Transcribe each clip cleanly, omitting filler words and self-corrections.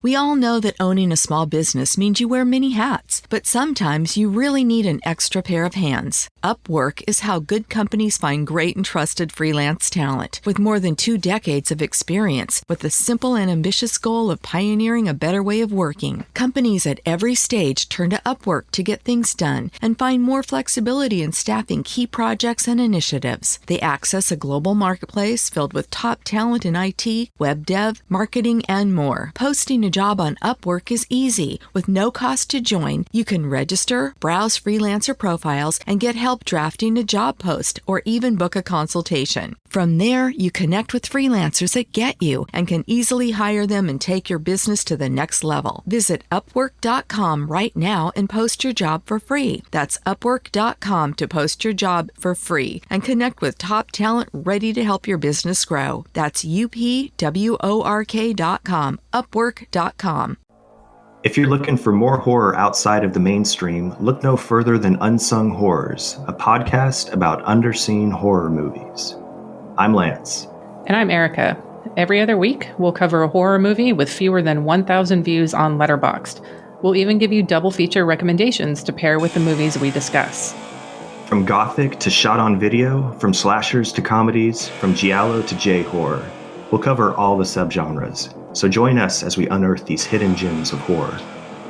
We all know that owning a small business means you wear many hats, but sometimes you really need an extra pair of hands. Upwork is how good companies find great and trusted freelance talent. With more than 2 decades of experience, with the simple and ambitious goal of pioneering a better way of working, companies at every stage turn to Upwork to get things done and find more flexibility in staffing key projects and initiatives. They access a global marketplace filled with top talent in IT, web dev, marketing, and more. Posting a job on Upwork is easy. With no cost to join, you can register, browse freelancer profiles, and get help drafting a job post or even book a consultation. From there, you connect with freelancers that get you and can easily hire them and take your business to the next level. Visit Upwork.com right now and post your job for free. That's Upwork.com to post your job for free and connect with top talent ready to help your business grow. That's UPWORK.com, Upwork.com. If you're looking for more horror outside of the mainstream, look no further than Unsung Horrors, a podcast about underseen horror movies. I'm Lance. And I'm Erica. Every other week, we'll cover a horror movie with fewer than 1,000 views on Letterboxd. We'll even give you double feature recommendations to pair with the movies we discuss. From gothic to shot on video, from slashers to comedies, from giallo to J-horror, we'll cover all the subgenres. So join us as we unearth these hidden gems of horror.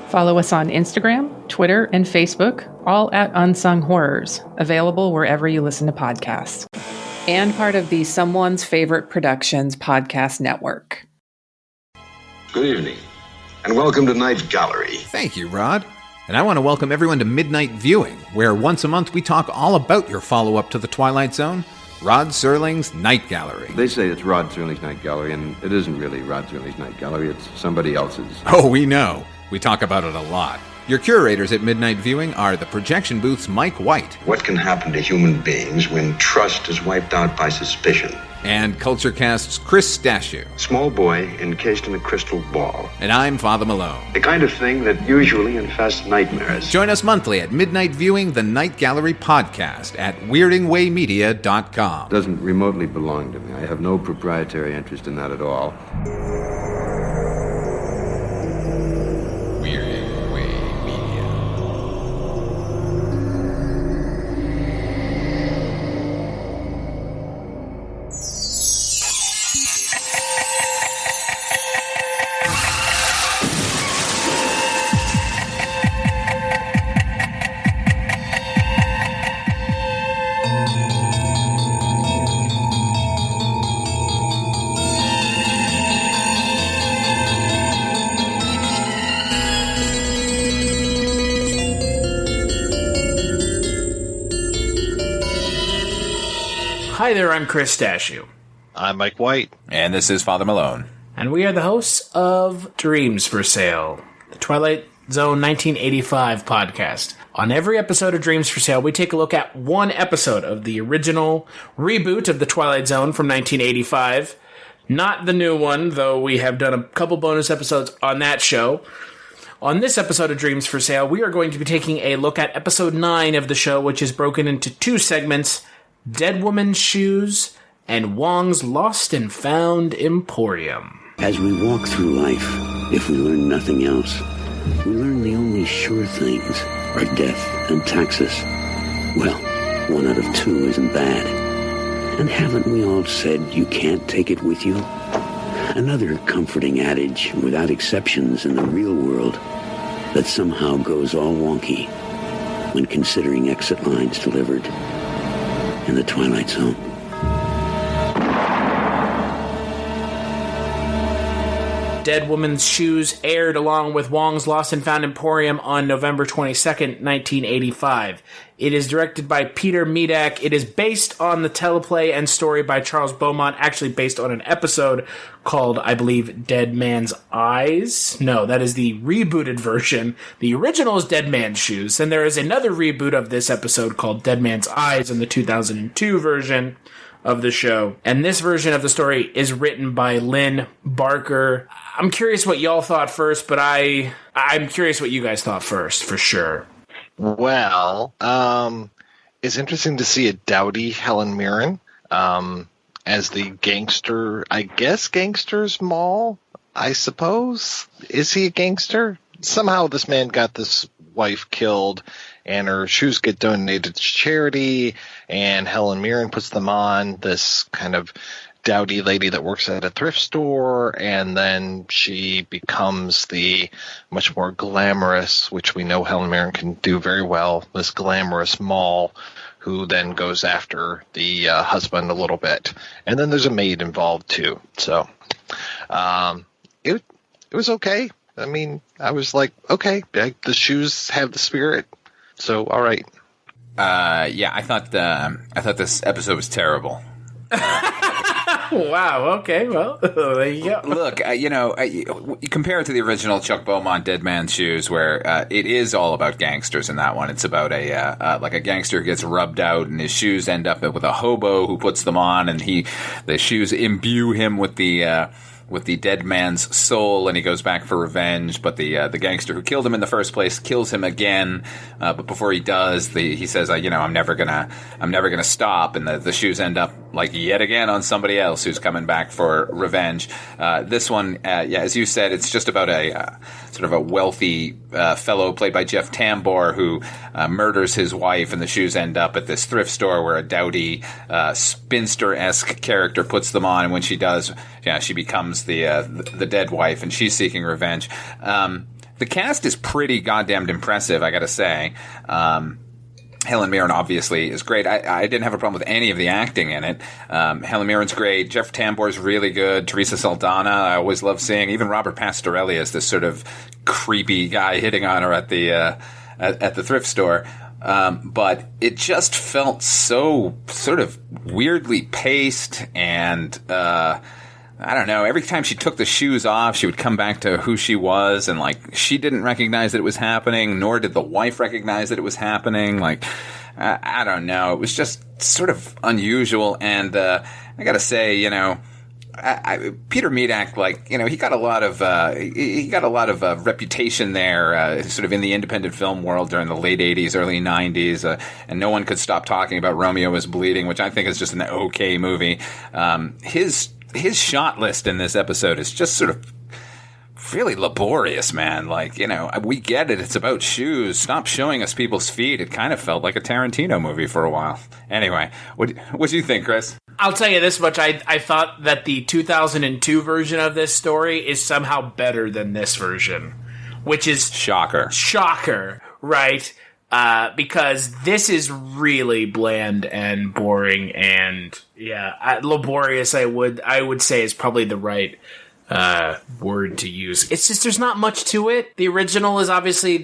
Follow us on Instagram, Twitter, and Facebook, all at Unsung Horrors, available wherever you listen to podcasts. And part of the Someone's Favorite Productions podcast network. Good evening, and welcome to Night Gallery. Thank you, Rod. And I want to welcome everyone to Midnight Viewing, where once a month we talk all about your follow-up to The Twilight Zone, Rod Serling's Night Gallery. They say it's Rod Serling's Night Gallery, and it isn't really Rod Serling's Night Gallery, it's somebody else's. Oh, we know. We talk about it a lot. Your curators at Midnight Viewing are the Projection Booth's Mike White. What can happen to human beings when trust is wiped out by suspicion? And CultureCast's Chris Stachiw. Small boy encased in a crystal ball. And I'm Father Malone. The kind of thing that usually infests nightmares. Join us monthly at Midnight Viewing, the Night Gallery podcast at weirdingwaymedia.com. Doesn't remotely belong to me. I have no proprietary interest in that at all. Weirding Way Media. Hi there, I'm Chris Stachiw. I'm Mike White. And this is Father Malone. And we are the hosts of Dreams for Sale, the Twilight Zone 1985 podcast. On every episode of Dreams for Sale, we take a look at one episode of the original reboot of the Twilight Zone from 1985. Not the new one, though we have done a couple bonus episodes on that show. On this episode of Dreams for Sale, we are going to be taking a look at episode 9 of the show, which is broken into 2 segments: Dead Woman's Shoes and Wong's Lost and Found Emporium. As we walk through life, if we learn nothing else, we learn the only sure things are death and taxes. Well, 1 out of 2 isn't bad. And haven't we all said you can't take it with you? Another comforting adage, without exceptions in the real world, that somehow goes all wonky when considering exit lines delivered in the Twilight Zone. Dead Woman's Shoes aired along with Wong's Lost and Found Emporium on November 22nd, 1985. It is directed by Peter Medak. It is based on the teleplay and story by Charles Beaumont, actually based on an episode called, I believe, Dead Man's Eyes. No, that is the rebooted version. The original is Dead Man's Shoes, and there is another reboot of this episode called Dead Man's Eyes in the 2002 version of the show. And this version of the story is written by Lynn Barker. I'm curious what y'all thought first, but I'm curious what you guys thought first, for sure. Well, it's interesting to see a dowdy Helen Mirren as the gangster, I guess gangster's mall. I suppose. Is he a gangster? Somehow this man got this wife killed, and her shoes get donated to charity, and Helen Mirren puts them on this kind of dowdy lady that works at a thrift store, and then she becomes the much more glamorous, which we know Helen Mirren can do very well, this glamorous Moll, who then goes after the husband a little bit. And then there's a maid involved too. So it was okay. I mean, I was like, okay, the shoes have the spirit. So, all right. Yeah, I thought this episode was terrible. Wow. Okay. Well, there you go. Look, you compare it to the original Chuck Beaumont Dead Man's Shoes, where it is all about gangsters in that one. It's about a gangster who gets rubbed out, and his shoes end up with a hobo who puts them on, and the shoes imbue him with the dead man's soul, and he goes back for revenge. But the gangster who killed him in the first place kills him again. But before he does, he says, I'm never gonna stop. And the shoes end up like yet again on somebody else who's coming back for revenge. This one, as you said, it's just about a sort of a wealthy fellow played by Jeff Tambor who murders his wife, and the shoes end up at this thrift store where a dowdy spinster-esque character puts them on, and when she does, she becomes the dead wife, and she's seeking revenge. The cast is pretty goddamn impressive, I gotta say. Helen Mirren obviously is great. I didn't have a problem with any of the acting in it. Helen Mirren's great. Jeff Tambor's really good. Teresa Saldana, I always love seeing. Even Robert Pastorelli as this sort of creepy guy hitting on her at the thrift store. But it just felt so sort of weirdly paced, and I don't know, every time she took the shoes off, she would come back to who she was, and, she didn't recognize that it was happening, nor did the wife recognize that it was happening. I don't know. It was just sort of unusual, and I gotta say, Peter Medak, he got a lot of reputation there, sort of in the independent film world during the late 80s, early 90s, and no one could stop talking about Romeo is Bleeding, which I think is just an okay movie. His shot list in this episode is just sort of really laborious, man. We get it. It's about shoes. Stop showing us people's feet. It kind of felt like a Tarantino movie for a while. Anyway, what do you think, Chris? I'll tell you this much. I thought that the 2002 version of this story is somehow better than this version, which is... Shocker, right? Because this is really bland and boring, and laborious. I would say is probably the right word to use. It's just there's not much to it. The original is obviously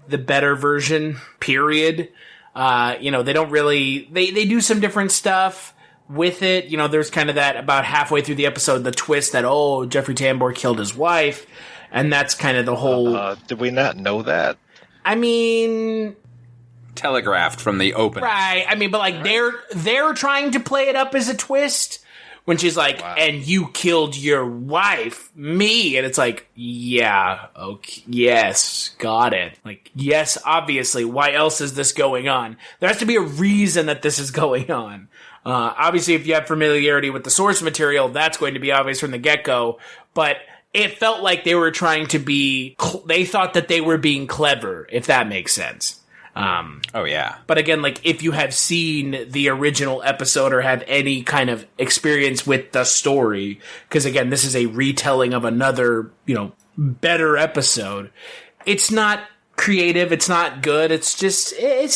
the better version. Period. They don't really they do some different stuff with it. There's kind of that about halfway through the episode, the twist that Jeffrey Tambor killed his wife, and that's kind of the whole. Did we not know that? I mean. Telegraphed from the open. Right. I mean, but they're trying to play it up as a twist when she's like, wow. And you killed your wife, me. And it's like, yeah, okay, yes, got it. Yes, obviously. Why else is this going on? There has to be a reason that this is going on. Obviously, if you have familiarity with the source material, that's going to be obvious from the get-go. But it felt like they were trying to they thought that they were being clever, if that makes sense. Oh yeah. But again, if you have seen the original episode or have any kind of experience with the story, because again, this is a retelling of another, better episode. It's not creative. It's not good. It's just, it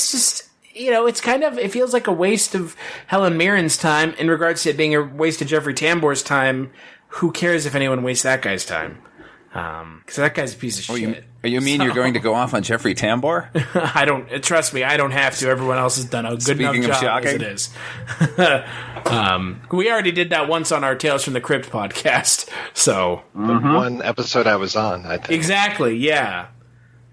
feels like a waste of Helen Mirren's time in regards to it being a waste of Jeffrey Tambor's time. Who cares if anyone wastes that guy's time? Because that guy's a piece of shit. You mean you're going to go off on Jeffrey Tambor? I don't. Trust me, I don't have to. Everyone else has done a good enough job as it is. We already did that once on our Tales from the Crypt podcast. So the one episode I was on, I think. Exactly. Yeah.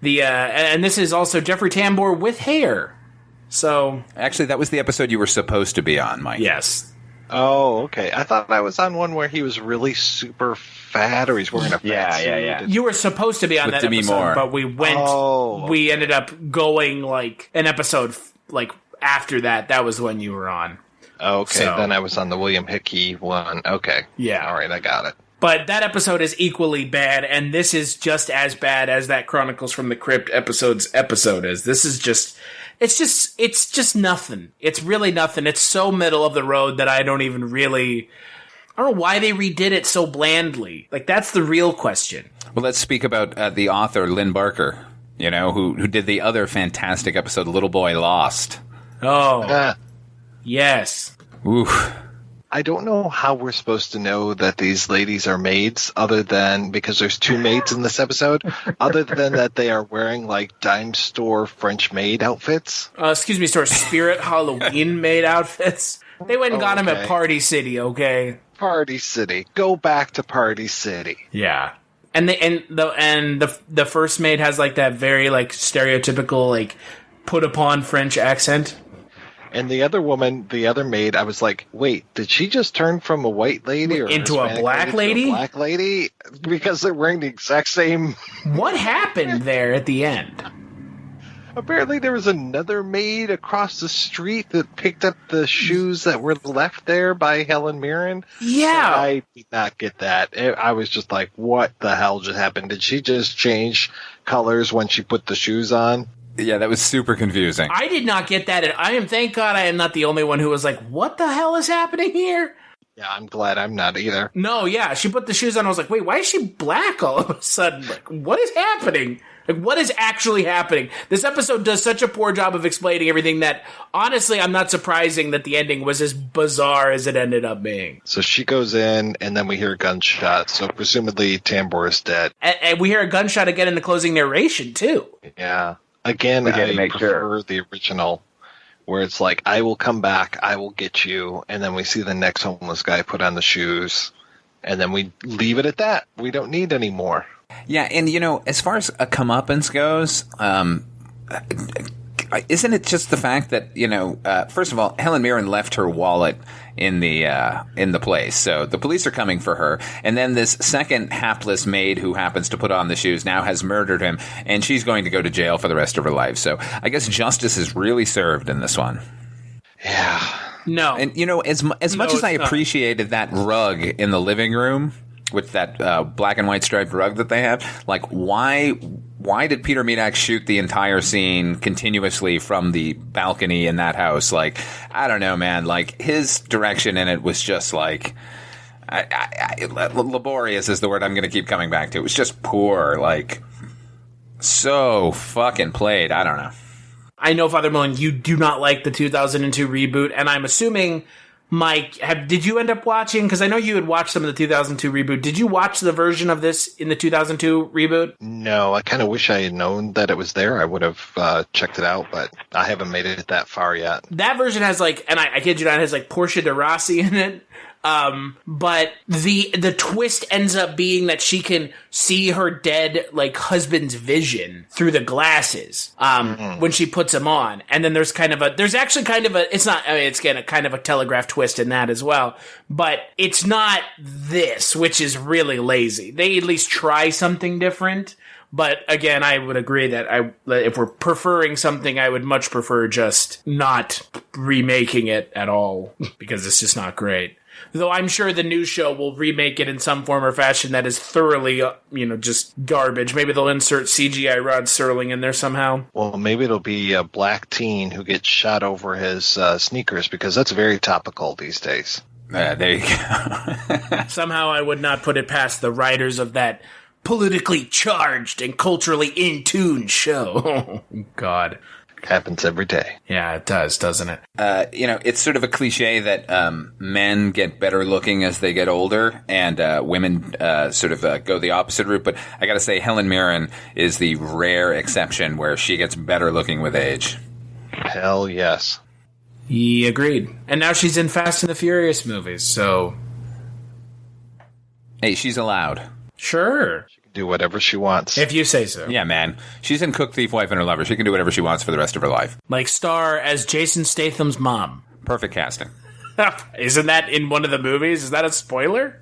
And this is also Jeffrey Tambor with hair. So actually, that was the episode you were supposed to be on, Mike. Yes. Oh, okay. I thought I was on one where he was really super fat, or he's wearing a fat suit. Yeah. You were supposed to be on that episode, but we went. We ended up going an episode after that. That was the one you were on. Okay, then I was on the William Hickey one. Okay. Yeah. All right, I got it. But that episode is equally bad, and this is just as bad as that Chronicles from the Crypt episode is. This is just... It's just nothing. It's really nothing. It's so middle of the road that I don't know why they redid it so blandly. Like, that's the real question. Well, let's speak about the author, Lynn Barker, who did the other fantastic episode, Little Boy Lost. Oh, yes. Oof. I don't know how we're supposed to know that these ladies are maids, other than because there's two maids in this episode, other than that they are wearing like dime store French maid outfits. Excuse me, Spirit Halloween maid outfits. They went and got them at Party City, okay? Party City. Go back to Party City. Yeah. And the first maid has like that very like stereotypical like put upon French accent. And the other woman, the other maid, I was like, wait, did she just turn from a white lady or into a black lady? To a black lady? Because they're wearing the exact same. What happened there at the end? Apparently there was another maid across the street that picked up the shoes that were left there by Helen Mirren. Yeah. I did not get that. I was just like, what the hell just happened? Did she just change colors when she put the shoes on? Yeah, that was super confusing. I did not get that. Thank God I am not the only one who was like, what the hell is happening here? Yeah, I'm glad I'm not either. No, yeah, she put the shoes on. I was like, wait, why is she black all of a sudden? Like, what is happening? Like, what is actually happening? This episode does such a poor job of explaining everything that, honestly, I'm not surprising that the ending was as bizarre as it ended up being. So she goes in, and then we hear a gunshot. So presumably Tambor is dead. And we hear a gunshot again in the closing narration, too. Yeah. Again, I prefer the original, where it's like, I will come back, I will get you, and then we see the next homeless guy put on the shoes, and then we leave it at that. We don't need any more. Yeah, and, as far as a comeuppance goes, isn't it just the fact that, first of all, Helen Mirren left her wallet in the place, so the police are coming for her, and then this second hapless maid who happens to put on the shoes now has murdered him, and she's going to go to jail for the rest of her life. So I guess justice is really served in this one. Yeah. No. And, as much as I appreciated that rug in the living room, with that black and white striped rug that they have, like, why did Peter Medak shoot the entire scene continuously from the balcony in that house? Like, I don't know, man. Like, his direction in it was just like, laborious is the word I'm going to keep coming back to. It was just poor, like, so fucking played. I don't know. I know, Father Malone, you do not like the 2002 reboot, and I'm assuming... Mike, did you end up watching? Because I know you had watched some of the 2002 reboot. Did you watch the version of this in the 2002 reboot? No, I kind of wish I had known that it was there. I would have checked it out, but I haven't made it that far yet. That version has like, and I kid you not, it has like Portia de Rossi in it. But the twist ends up being that she can see her dead, like, husband's vision through the glasses, when she puts them on. And then it's kind of a telegraph twist in that as well. But it's not this, which is really lazy. They at least try something different. But again, I would agree that if we're preferring something, I would much prefer just not remaking it at all, because it's just not great. Though I'm sure the new show will remake it in some form or fashion that is thoroughly, just garbage. Maybe they'll insert CGI Rod Serling in there somehow. Well, maybe it'll be a black teen who gets shot over his sneakers, because that's very topical these days. There you go. Somehow I would not put it past the writers of that politically charged and culturally in-tune show. Oh, God. Happens every day. Yeah, it does, doesn't it? It's sort of a cliche that men get better looking as they get older, and women go the opposite route. But I got to say, Helen Mirren is the rare exception where she gets better looking with age. Hell yes. He agreed. And now she's in Fast and the Furious movies, so... Hey, she's allowed. Sure. Do whatever she wants. If you say so. Yeah, man. She's in Cook, Thief, Wife, and Her Lover. She can do whatever she wants for the rest of her life. Like star as Jason Statham's mom. Perfect casting. Isn't that in one of the movies? Is that a spoiler?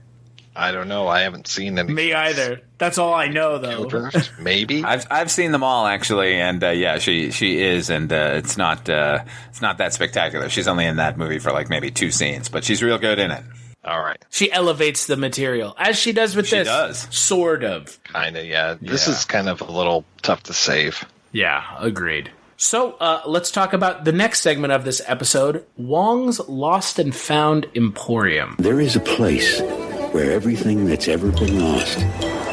I don't know. I haven't seen any. Me either. That's all I know, though. Maybe. I've seen them all, actually, and yeah, she is, and it's not that spectacular. She's only in that movie for like maybe 2 scenes, but she's real good in it. All right. She elevates the material, as she does with this. She does. Sort of. Kind of, yeah. This is kind of a little tough to save. Yeah, agreed. So let's talk about the next segment of this episode, Wong's Lost and Found Emporium. There is a place where everything that's ever been lost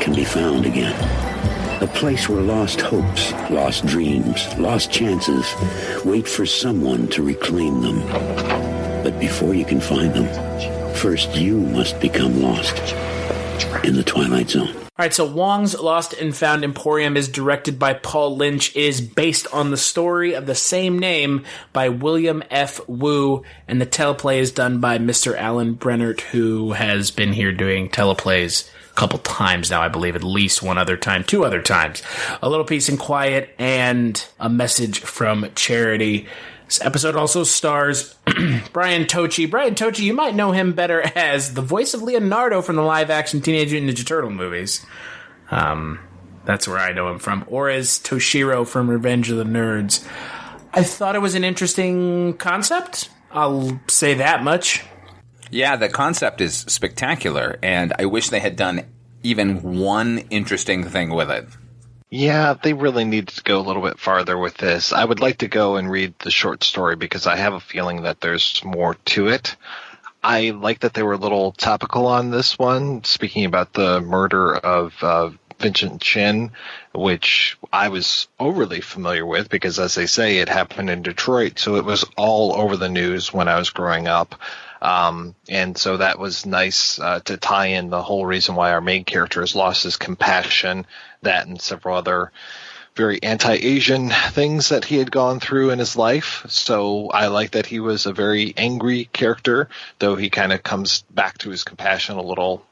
can be found again. A place where lost hopes, lost dreams, lost chances wait for someone to reclaim them. But before you can find them, first you must become lost in the Twilight Zone. All right, so Wong's Lost and Found Emporium is directed by Paul Lynch. It is based on the story of the same name by William F. Wu, and the teleplay is done by Mr. Alan Brennert, who has been here doing teleplays a couple times now, I believe, at least two other times. A Little Peace and Quiet and A Message from Charity. This episode also stars Brian Tochi. Brian Tochi, you might know him better as the voice of Leonardo from the live-action Teenage Mutant Ninja Turtle movies. That's where I know him from. Or as Toshiro from Revenge of the Nerds. I thought it was an interesting concept. I'll say that much. Yeah, the concept is spectacular, and I wish they had done even one interesting thing with it. Yeah, they really needed to go a little bit farther with this. I would like to go and read the short story because I have a feeling that there's more to it. I like that they were a little topical on this one, speaking about the murder of Vincent Chin, which I was overly familiar with because, as they say, it happened in Detroit, so it was all over the news when I was growing up. And so that was nice to tie in the whole reason why our main character has lost his compassion, that and several other very anti-Asian things that he had gone through in his life. So I like that he was a very angry character, though he kind of comes back to his compassion a little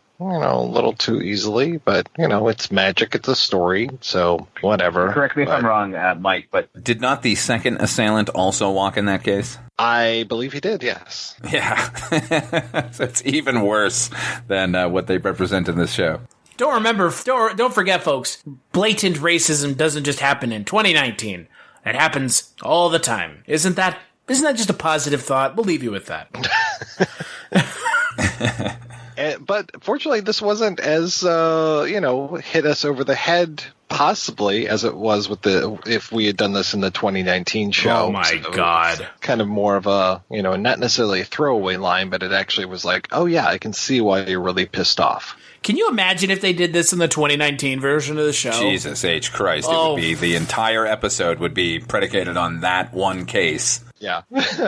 too easily. But, it's magic. It's a story. So whatever. Correct me if I'm wrong, Mike, but did not the second assailant also walk in that case? I believe he did, yes. Yeah. So it's even worse than what they represent in this show. Don't forget, folks, blatant racism doesn't just happen in 2019. It happens all the time. Isn't that just a positive thought? We'll leave you with that. But fortunately, this wasn't as, hit us over the head, possibly, as it was if we had done this in the 2019 show. Oh, my God. Kind of more of a, not necessarily a throwaway line, but it actually was like, oh, yeah, I can see why you're really pissed off. Can you imagine if they did this in the 2019 version of the show? Jesus H. Christ. It would be, the entire episode would be predicated on that one case. Yeah.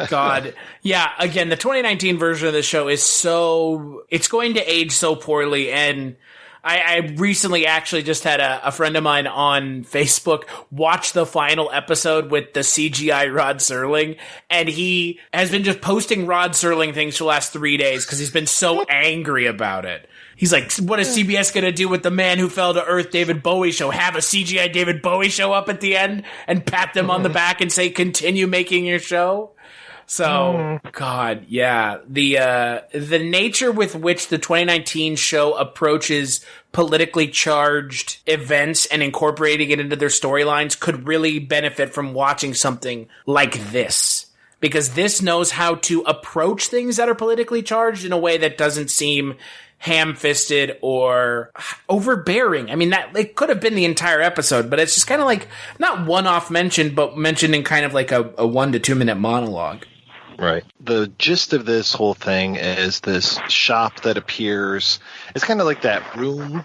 God. Yeah, again, the 2019 version of the show is it's going to age so poorly, and I recently actually just had a friend of mine on Facebook watch the final episode with the CGI Rod Serling, and he has been just posting Rod Serling things for the last 3 days because he's been so angry about it. He's like, what is CBS going to do with the Man Who Fell to Earth David Bowie show? Have a CGI David Bowie show up at the end and pat them on the back and say, continue making your show? So, God, yeah. The nature with which the 2019 show approaches politically charged events and incorporating it into their storylines could really benefit from watching something like this. Because this knows how to approach things that are politically charged in a way that doesn't seem ham-fisted or overbearing. I mean, that it could have been the entire episode, but it's just kind of like not one-off mentioned, but mentioned in kind of like a 1 to 2 minute monologue. Right. The gist of this whole thing is this shop that appears. It's kind of like that room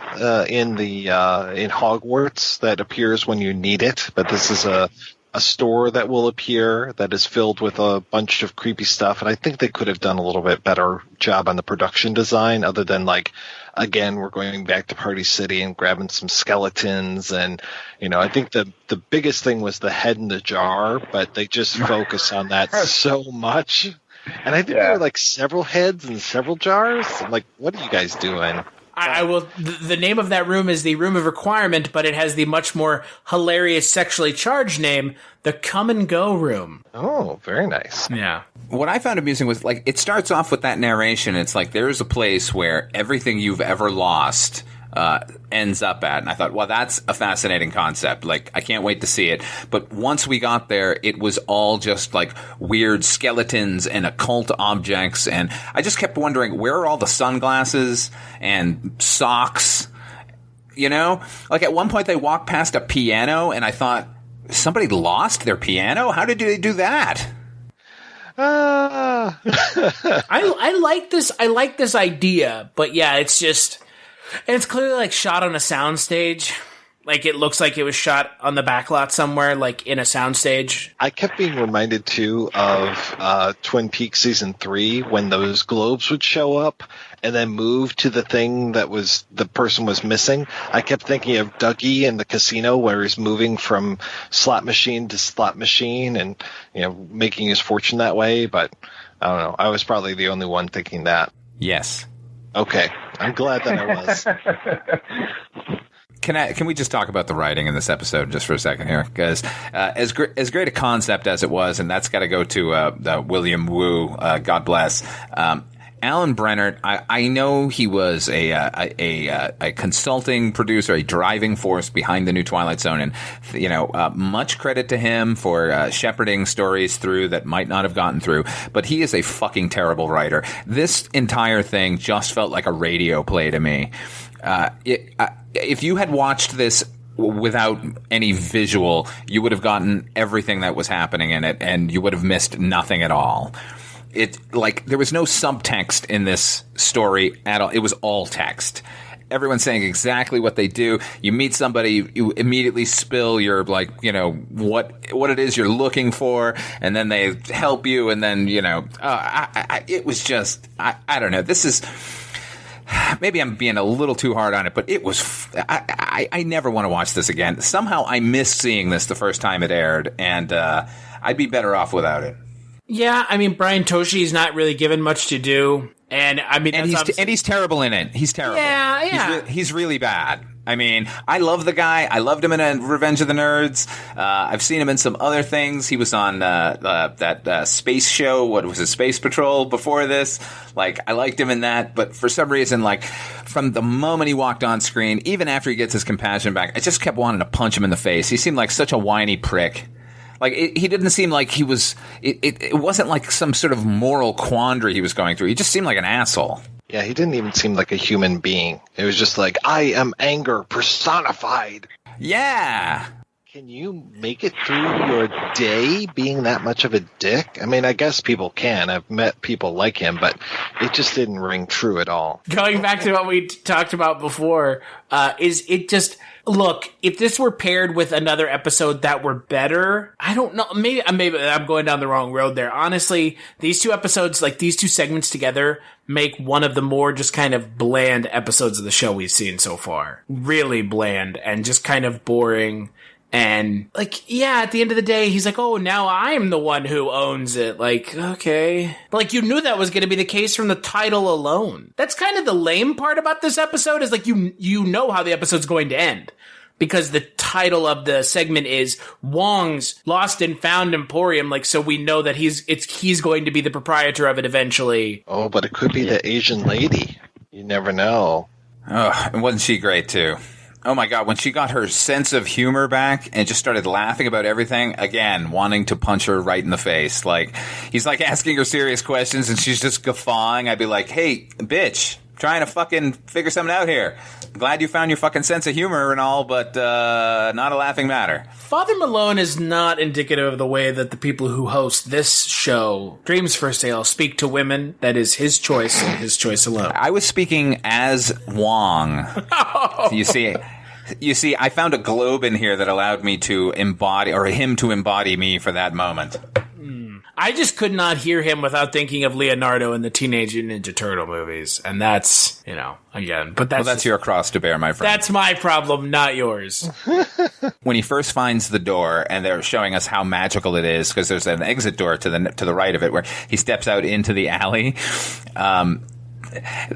in Hogwarts that appears when you need it, but this is a store that will appear that is filled with a bunch of creepy stuff, and I think they could have done a little bit better job on the production design, other than like, again, we're going back to Party City and grabbing some skeletons, and I think the biggest thing was the head in the jar, but they just focus on that so much, and I think there were like several heads and several jars. I'm like, what are you guys doing? I will. The name of that room is the Room of Requirement, but it has the much more hilarious sexually charged name, the Come and Go Room. Oh, very nice. Yeah. What I found amusing was, like, it starts off with that narration. It's like, there's a place where everything you've ever lost ends up at. And I thought, well, that's a fascinating concept. Like, I can't wait to see it. But once we got there, it was all just like weird skeletons and occult objects. And I just kept wondering, where are all the sunglasses and socks? You know, like at one point they walked past a piano and I thought, somebody lost their piano? How did they do that? I like this. I like this idea, but yeah, it's just, and it's clearly like shot on a soundstage. Like it looks like it was shot on the backlot somewhere, like in a soundstage. I kept being reminded too of Twin Peaks season 3 when those globes would show up and then move to the thing that was the person was missing. I kept thinking of Dougie in the casino where he's moving from slot machine to slot machine and, you know, making his fortune that way. But I don't know. I was probably the only one thinking that. Yes. Okay. I'm glad that I was. Can we just talk about the writing in this episode just for a second here? Because as great a concept as it was, and that's got to go to William Wu, God bless. Alan Brennert, I know he was a consulting producer, a driving force behind the new Twilight Zone, and you know, much credit to him for shepherding stories through that might not have gotten through. But he is a fucking terrible writer. This entire thing just felt like a radio play to me. If you had watched this without any visual, you would have gotten everything that was happening in it, and you would have missed nothing at all. There was no subtext in this story at all. It was all text. Everyone's saying exactly what they do. You meet somebody, you immediately spill your, like, you know, what it is you're looking for, and then they help you, and then, you know, it was just, I don't know. This is... Maybe I'm being a little too hard on it, but it was... I never want to watch this again. Somehow I missed seeing this the first time it aired, and I'd be better off without it. Yeah, I mean, Brian Tochi is not really given much to do, and I mean... And he's terrible in it. He's terrible. Yeah. He's really bad. I mean, I love the guy. I loved him in Revenge of the Nerds. I've seen him in some other things. He was on that space show. What was it, Space Patrol before this? Like, I liked him in that. But for some reason, like, from the moment he walked on screen, even after he gets his compassion back, I just kept wanting to punch him in the face. He seemed like such a whiny prick. Like, he didn't seem like he was... It wasn't like some sort of moral quandary he was going through. He just seemed like an asshole. Yeah, he didn't even seem like a human being. It was just like, I am anger personified. Yeah. Can you make it through your day being that much of a dick? I mean, I guess people can. I've met people like him, but it just didn't ring true at all. Going back to what we talked about before, is it just... Look, if this were paired with another episode that were better, I don't know. Maybe I'm going down the wrong road there. Honestly, these two episodes, like these two segments together, make one of the more just kind of bland episodes of the show we've seen so far. Really bland and just kind of boring. And like, yeah, at the end of the day, he's like, oh, now I'm the one who owns it. Like, okay. But like, you knew that was going to be the case from the title alone. That's kind of the lame part about this episode is like, you know how the episode's going to end. Because the title of the segment is Wong's Lost and Found Emporium. Like, so we know that he's going to be the proprietor of it eventually. Oh, but it could be the Asian lady. You never know. Oh, and wasn't she great too? Oh my God, when she got her sense of humor back and just started laughing about everything, again, wanting to punch her right in the face. Like, he's like asking her serious questions and she's just guffawing. I'd be like, hey, bitch, trying to fucking figure something out here. I'm glad you found your fucking sense of humor and all, but not a laughing matter. Father Malone is not indicative of the way that the people who host this show, Dreams for Sale, speak to women. That is his choice and his choice alone. I was speaking as Wong. You see, I found a globe in here that allowed me to embody, or him to embody me for that moment. I just could not hear him without thinking of Leonardo in the Teenage Ninja Turtle movies. And that's, you know, again, but that's your cross to bear, my friend. That's my problem, not yours. When he first finds the door, and they're showing us how magical it is, because there's an exit door to the right of it where he steps out into the alley.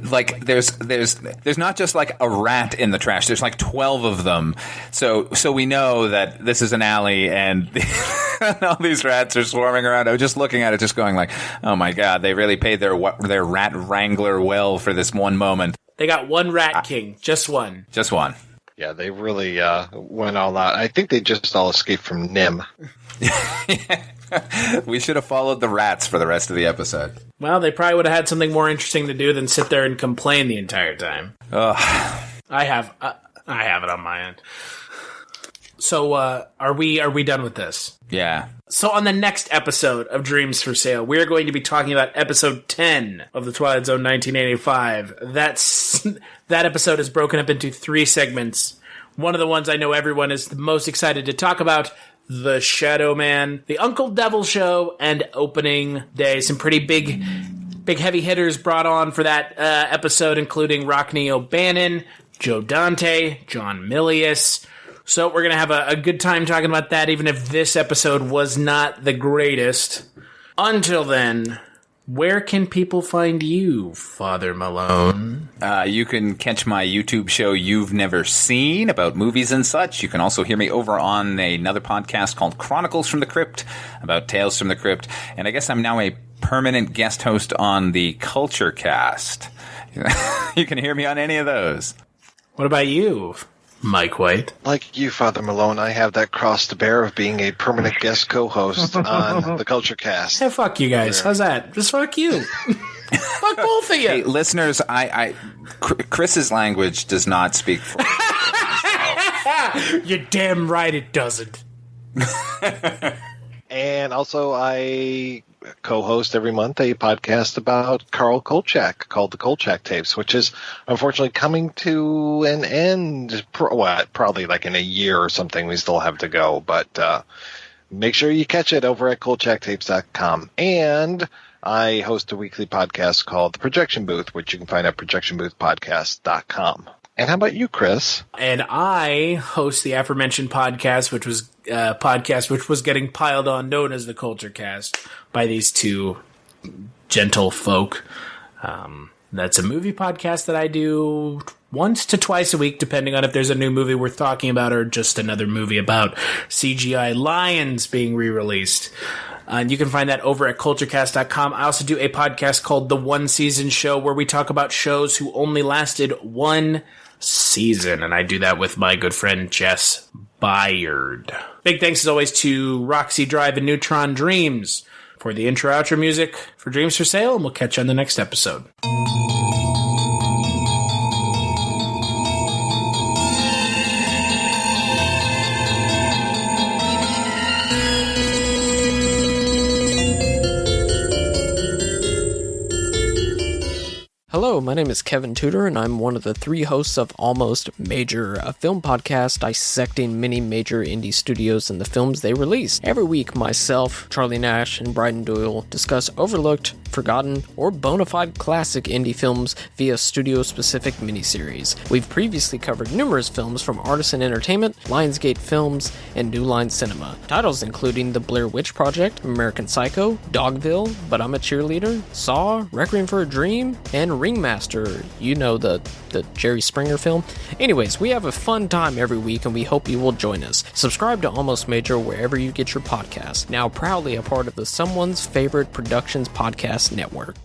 Like there's not just like a rat in the trash. There's like 12 of them. So we know that this is an alley, and all these rats are swarming around. I was just looking at it, just going like, oh my God, they really paid their rat wrangler well for this one moment. They got one Rat King. Just one. Just one. Yeah, they really went all out. I think they just all escaped from Nim. We should have followed the rats for the rest of the episode. Well, they probably would have had something more interesting to do than sit there and complain the entire time. Ugh. I have it on my end. So, are we done with this? Yeah. So on the next episode of Dreams for Sale, we're going to be talking about episode 10 of the Twilight Zone 1985. That episode is broken up into 3 segments. One of the ones I know everyone is the most excited to talk about, The Shadow Man, The Uncle Devil Show, and Opening Day. Some pretty big heavy hitters brought on for that episode, including Rockne O'Bannon, Joe Dante, John Milius. So we're going to have a good time talking about that, even if this episode was not the greatest. Until then, where can people find you, Father Malone? You can catch my YouTube show You've Never Seen about movies and such. You can also hear me over on another podcast called Chronicles from the Crypt about Tales from the Crypt. And I guess I'm now a permanent guest host on the Culture Cast. You can hear me on any of those. What about you, Mike White? Like you, Father Malone, I have that cross to bear of being a permanent guest co-host on the Culture Cast. Hey, fuck you guys. How's that? Just fuck you. Fuck both of you. Hey, listeners, Chris's language does not speak for You're damn right it doesn't. And also, I co-host every month a podcast about Carl Kolchak called The Kolchak Tapes, which is unfortunately coming to an end. Probably like in a year or something. We still have to go, but make sure you catch it over at kolchaktapes.com. And I host a weekly podcast called The Projection Booth, which you can find at projectionboothpodcast.com. And how about you, Chris? And I host the aforementioned podcast, which was getting piled on, known as the Culture Cast, by these two gentle folk. That's a movie podcast that I do once to twice a week, depending on if there's a new movie worth talking about or just another movie about CGI lions being re-released. And you can find that over at culturecast.com. I also do a podcast called The One Season Show, where we talk about shows who only lasted one season. And I do that with my good friend Jess Byard. Big thanks as always to Roxy Drive and Neutron Dreams for the intro-outro music for Dreams for Sale, and we'll catch you on the next episode. Hello, my name is Kevin Tudor, and I'm one of the 3 hosts of Almost Major, a film podcast dissecting many major indie studios and the films they release. Every week, myself, Charlie Nash, and Bryden Doyle discuss overlooked, forgotten, or bona fide classic indie films via studio-specific miniseries. We've previously covered numerous films from Artisan Entertainment, Lionsgate Films, and New Line Cinema. Titles including The Blair Witch Project, American Psycho, Dogville, But I'm a Cheerleader, Saw, Requiem for a Dream, and Ringmaster, you know, the Jerry Springer film. Anyways, we have a fun time every week, and we hope you will join us. Subscribe to Almost Major wherever you get your podcasts. Now proudly a part of the Someone's Favorite Productions podcast network.